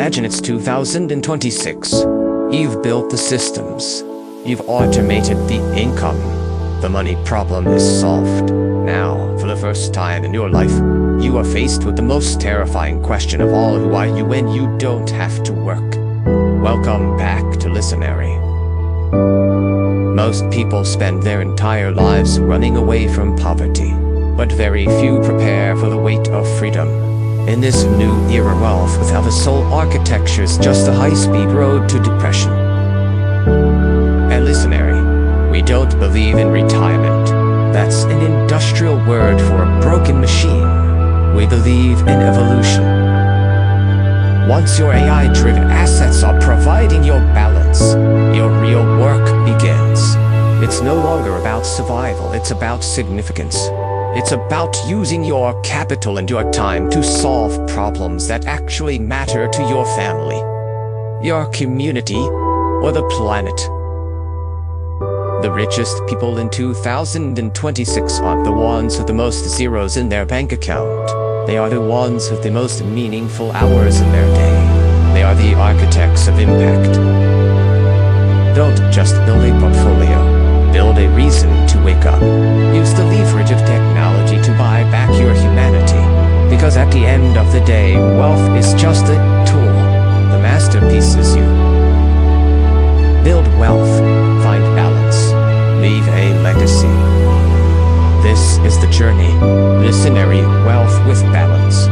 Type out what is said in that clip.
Imagine it's 2026. You've built the systems. You've automated the income. The money problem is solved. Now, for the first time in your life, you are faced with the most terrifying question of all: who are you when you don't have to work? Welcome back to Lisonary. Most people spend their entire lives running away from poverty, but very few prepare for the weight of freedom. In this new era, wealth without a soul architecture is just a high-speed road to depression. At Lisonary, we don't believe in retirement. That's an industrial word for a broken machine. We believe in evolution. Once your AI-driven assets are providing your balance, your real work begins. It's no longer about survival, it's about significance. It's about using your capital and your time to solve problems that actually matter to your family, your community, or the planet. The richest people in 2026 aren't the ones with the most zeros in their bank account. They are the ones with the most meaningful hours in their day. They are the architects of impact. Don't just build a portfolio. Build a reason to wake up. Use the leverage of technology to buy back your humanity. Because at the end of the day, wealth is just a tool. The masterpiece is you. Build wealth. Find balance. Leave a legacy. This is the journey. Lisonary wealth with balance.